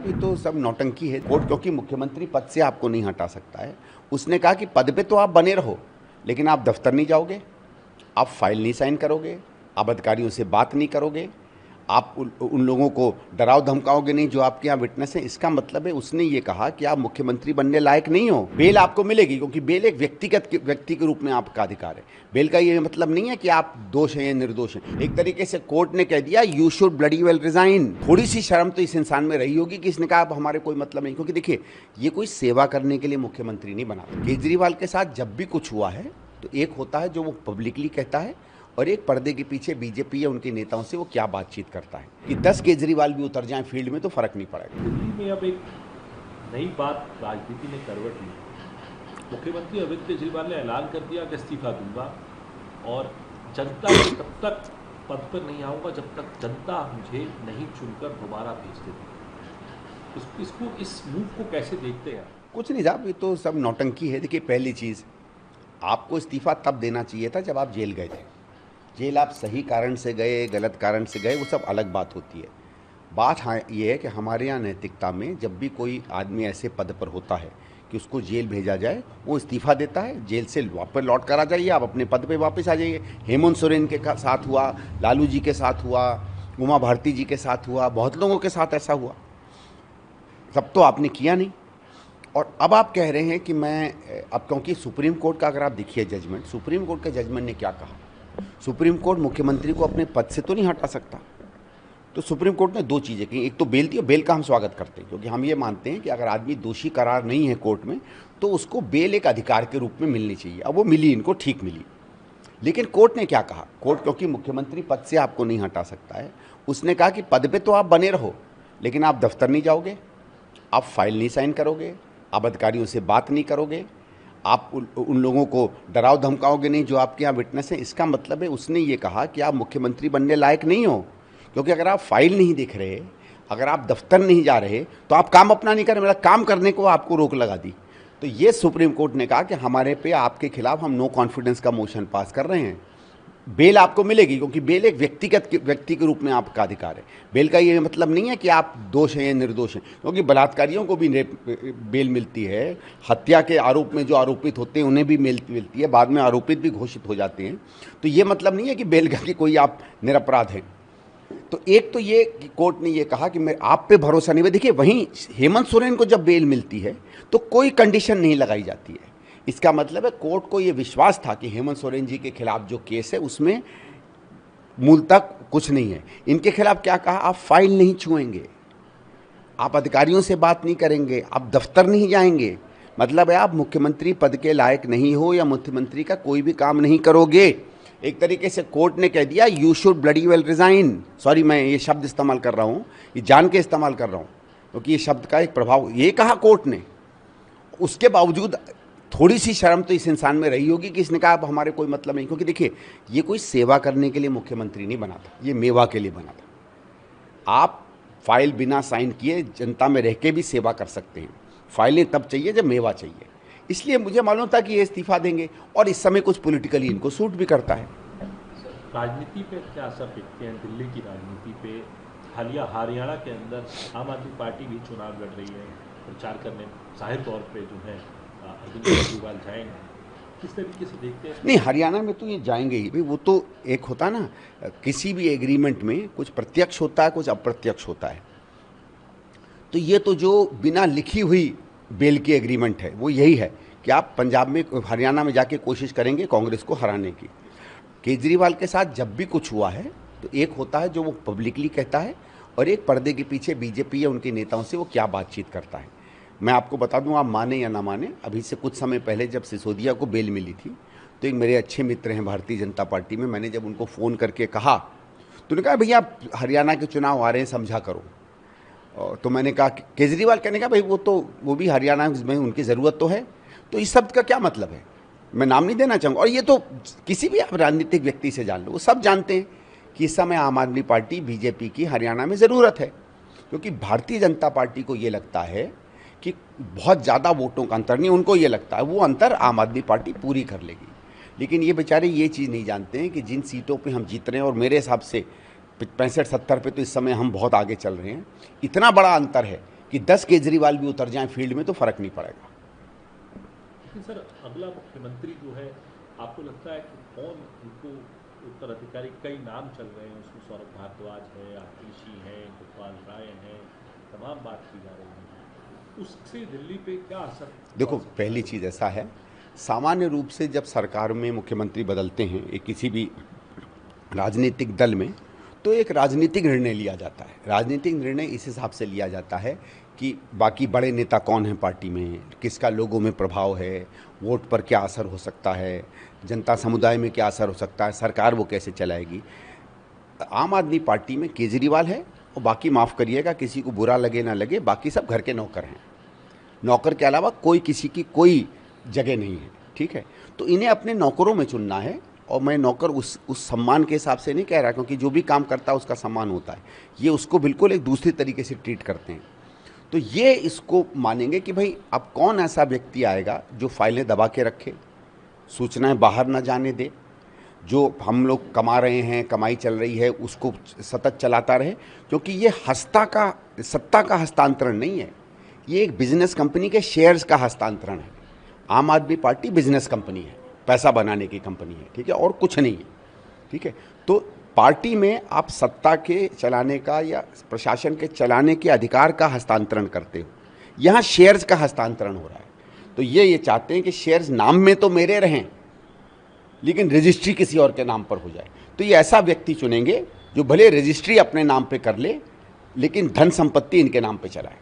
ये तो सब नौटंकी है। कोर्ट क्योंकि मुख्यमंत्री पद से आपको नहीं हटा सकता है, उसने कहा कि पद पे तो आप बने रहो, लेकिन आप दफ्तर नहीं जाओगे, आप फाइल नहीं साइन करोगे, आप अधिकारियों से बात नहीं करोगे, आप उन लोगों को डराओ धमकाओगे नहीं जो आपके यहाँ विटनेस हैं। इसका मतलब है उसने ये कहा कि आप मुख्यमंत्री बनने लायक नहीं हो। बेल आपको मिलेगी क्योंकि बेल एक व्यक्ति के रूप में आपका अधिकार है। बेल का ये मतलब नहीं है कि आप दोष हैं या निर्दोष हैं। एक तरीके से कोर्ट ने कह दिया you should bloody well resign. थोड़ी सी शर्म तो इस इंसान में रही होगी कि इसने कहा अब हमारे कोई मतलब नहीं, क्योंकि देखिए ये कोई सेवा करने के लिए मुख्यमंत्री नहीं बना। केजरीवाल के साथ जब भी कुछ हुआ है तो एक होता है जो वो पब्लिकली कहता है और एक पर्दे के पीछे बीजेपी या उनके नेताओं से वो क्या बातचीत करता है। कि 10 केजरीवाल भी उतर जाएं फील्ड में तो फर्क नहीं पड़ेगा। दिल्ली में अब एक नई बात राजनीति ने करवट ली। मुख्यमंत्री अरविंद केजरीवाल ने ऐलान कर दिया कि इस्तीफा दूंगा और जनता को तब तक पद पर नहीं आऊंगा जब तक जनता मुझे नहीं चुनकर दोबारा भेज देती। इसको इस मूव को कैसे देखते हैं? कुछ नहीं साहब, ये तो सब नौटंकी है। देखिए पहली चीज़, आपको इस्तीफा तब देना चाहिए था जब आप जेल गए थे। जेल आप सही कारण से गए, गलत कारण से गए, वो सब अलग बात होती है। बात हाँ ये है कि हमारे यहाँ नैतिकता में जब भी कोई आदमी ऐसे पद पर होता है कि उसको जेल भेजा जाए, वो इस्तीफा देता है, जेल से वापस लौट कर आ जाइए, आप अपने पद पे वापस आ जाइए। हेमंत सोरेन के साथ हुआ, लालू जी के साथ हुआ, उमा भारती जी के साथ हुआ, बहुत लोगों के साथ ऐसा हुआ। सब तो आपने किया नहीं। और अब आप कह रहे हैं कि मैं अब, क्योंकि सुप्रीम कोर्ट का अगर आप देखिए जजमेंट, सुप्रीम कोर्ट के जजमेंट ने क्या कहा। सुप्रीम कोर्ट मुख्यमंत्री को अपने पद से तो नहीं हटा सकता। तो सुप्रीम कोर्ट ने दो चीज़ें की, एक तो बेल दी, और बेल का हम स्वागत करते हैं क्योंकि हम ये मानते हैं कि अगर आदमी दोषी करार नहीं है कोर्ट में तो उसको बेल एक अधिकार के रूप में मिलनी चाहिए। अब वो मिली, इनको ठीक मिली। लेकिन कोर्ट ने क्या कहा, कोर्ट क्योंकि मुख्यमंत्री पद से आपको नहीं हटा सकता है, उसने कहा कि पद पे तो आप बने रहो, लेकिन आप दफ्तर नहीं जाओगे, आप फाइल नहीं साइन करोगे, आप अधिकारियों से बात नहीं करोगे, आप उन लोगों को डराओ धमकाओगे नहीं जो आपके यहाँ विटनेस हैं। इसका मतलब है उसने ये कहा कि आप मुख्यमंत्री बनने लायक नहीं हो, क्योंकि अगर आप फाइल नहीं देख रहे, अगर आप दफ्तर नहीं जा रहे तो आप काम अपना नहीं कर रहे, मतलब काम करने को आपको रोक लगा दी। तो ये सुप्रीम कोर्ट ने कहा कि हमारे पे आपके खिलाफ हम नो कॉन्फिडेंस का मोशन पास कर रहे हैं। बेल आपको मिलेगी क्योंकि बेल एक व्यक्ति के रूप में आपका अधिकार है। बेल का ये मतलब नहीं है कि आप दोष हैं या निर्दोष हैं, क्योंकि बलात्कारियों को भी बेल मिलती है, हत्या के आरोप में जो आरोपित होते हैं उन्हें भी मिलती है, बाद में आरोपित भी घोषित हो जाते हैं। तो ये मतलब नहीं है कि बेल का कि कोई आप निरपराध हैं। तो एक तो ये कि कोर्ट ने ये कहा कि मैं आप पे भरोसा नहीं है। देखिए वहीं हेमंत सोरेन को जब बेल मिलती है तो कोई कंडीशन नहीं लगाई जाती है। इसका मतलब है कोर्ट को ये विश्वास था कि हेमंत सोरेन जी के खिलाफ जो केस है उसमें मूल तक कुछ नहीं है। इनके खिलाफ क्या कहा, आप फाइल नहीं छुएंगे, आप अधिकारियों से बात नहीं करेंगे, आप दफ्तर नहीं जाएंगे, मतलब है आप मुख्यमंत्री पद के लायक नहीं हो या मुख्यमंत्री का कोई भी काम नहीं करोगे। एक तरीके से कोर्ट ने कह दिया you should bloody well resign. Sorry, मैं ये शब्द इस्तेमाल कर रहा हूँ, ये जान के इस्तेमाल कर रहा हूँ क्योंकि ये शब्द का एक प्रभाव, ये कहा कोर्ट ने। उसके बावजूद थोड़ी सी शर्म तो इस इंसान में रही होगी कि इसने कहा अब हमारे कोई मतलब नहीं, क्योंकि देखिए ये कोई सेवा करने के लिए मुख्यमंत्री नहीं बना था, ये मेवा के लिए बना था। आप फाइल बिना साइन किए जनता में रह के भी सेवा कर सकते हैं, फाइलें तब चाहिए जब मेवा चाहिए। इसलिए मुझे मालूम था कि ये इस्तीफा देंगे और इस समय कुछ पॉलिटिकली इनको सूट भी करता है। राजनीति पे क्या असर देखते हैं, दिल्ली की राजनीति पे? हालिया हरियाणा के अंदर आम आदमी पार्टी भी चुनाव लड़ रही है, प्रचार करने जाहिर तौर पे जो है अरविंद केजरीवाल जाएंगे, किस तरीके से देखते हैं? नहीं, हरियाणा में तो ये जाएंगे ही भाई। वो तो एक होता है ना, किसी भी एग्रीमेंट में कुछ प्रत्यक्ष होता है, कुछ अप्रत्यक्ष होता है। तो ये तो जो बिना लिखी हुई बेल की एग्रीमेंट है वो यही है कि आप पंजाब में, हरियाणा में जाके कोशिश करेंगे कांग्रेस को हराने की। केजरीवाल के साथ जब भी कुछ हुआ है तो एक होता है जो वो पब्लिकली कहता है और एक पर्दे के पीछे बीजेपी या उनके नेताओं से वो क्या बातचीत करता है। मैं आपको बता दूं, आप माने या ना माने, अभी से कुछ समय पहले जब सिसोदिया को बेल मिली थी तो एक मेरे अच्छे मित्र हैं भारतीय जनता पार्टी में, मैंने जब उनको फ़ोन करके कहा तो उन्होंने कहा भैया हरियाणा के चुनाव आ रहे हैं, समझा करो। तो मैंने कहा केजरीवाल, कहने का भाई वो भी हरियाणा में उनकी ज़रूरत तो है। तो इस शब्द का क्या मतलब है, मैं नाम नहीं देना चाहूँगा, और ये तो किसी भी आप राजनीतिक व्यक्ति से जान लो, वो सब जानते हैं कि इस समय आम आदमी पार्टी बीजेपी की हरियाणा में ज़रूरत है, क्योंकि भारतीय जनता पार्टी को ये लगता है कि बहुत ज़्यादा वोटों का अंतर नहीं, उनको ये लगता है वो अंतर आम आदमी पार्टी पूरी कर लेगी। लेकिन ये बेचारे ये चीज़ नहीं जानते हैं कि जिन सीटों पे हम जीत रहे हैं, और मेरे हिसाब से 65-70 पे तो इस समय हम बहुत आगे चल रहे हैं, इतना बड़ा अंतर है कि 10 केजरीवाल भी उतर जाएं फील्ड में तो फ़र्क नहीं पड़ेगा। लेकिन सर अगला मुख्यमंत्री जो है, आपको लगता है कि कौन इनको उत्तराधिकारी? कई नाम चल रहे हैं, उसमें सौरभ भारद्वाज है, आतिशी है, गोपाल राय है, तमाम बात की जा रही है, उससे दिल्ली पे क्या असर? देखो, पहली चीज़ ऐसा है, सामान्य रूप से जब सरकार में मुख्यमंत्री बदलते हैं एक किसी भी राजनीतिक दल में, तो एक राजनीतिक निर्णय लिया जाता है। राजनीतिक निर्णय इस हिसाब से लिया जाता है कि बाकी बड़े नेता कौन हैं पार्टी में, किसका लोगों में प्रभाव है, वोट पर क्या असर हो सकता है, जनता समुदाय में क्या असर हो सकता है, सरकार वो कैसे चलाएगी। आम आदमी पार्टी में केजरीवाल है और बाकी माफ़ करिएगा, किसी को बुरा लगे ना लगे, बाकी सब घर के नौकर हैं। नौकर के अलावा कोई किसी की कोई जगह नहीं है, ठीक है। तो इन्हें अपने नौकरों में चुनना है, और मैं नौकर उस सम्मान के हिसाब से नहीं कह रहा, क्योंकि जो भी काम करता है उसका सम्मान होता है। ये उसको बिल्कुल एक दूसरी तरीके से ट्रीट करते हैं। तो ये इसको मानेंगे कि भाई अब कौन ऐसा व्यक्ति आएगा जो फाइलें दबा के रखे, सूचनाएं बाहर ना जाने दे, जो हम लोग कमा रहे हैं, कमाई चल रही है उसको सतत चलाता रहे। क्योंकि ये सत्ता का हस्तांतरण नहीं है, ये एक बिजनेस कंपनी के शेयर्स का हस्तांतरण है। आम आदमी पार्टी बिजनेस कंपनी है, पैसा बनाने की कंपनी है, ठीक है, और कुछ नहीं है, ठीक है। तो पार्टी में आप सत्ता के चलाने का या प्रशासन के चलाने के अधिकार का हस्तांतरण करते हो, यहाँ शेयर्स का हस्तांतरण हो रहा है। तो ये चाहते हैं कि शेयर्स नाम में तो मेरे रहें, लेकिन रजिस्ट्री किसी और के नाम पर हो जाए। तो ये ऐसा व्यक्ति चुनेंगे जो भले रजिस्ट्री अपने नाम पे कर ले, लेकिन धन संपत्ति इनके नाम पे चलाए।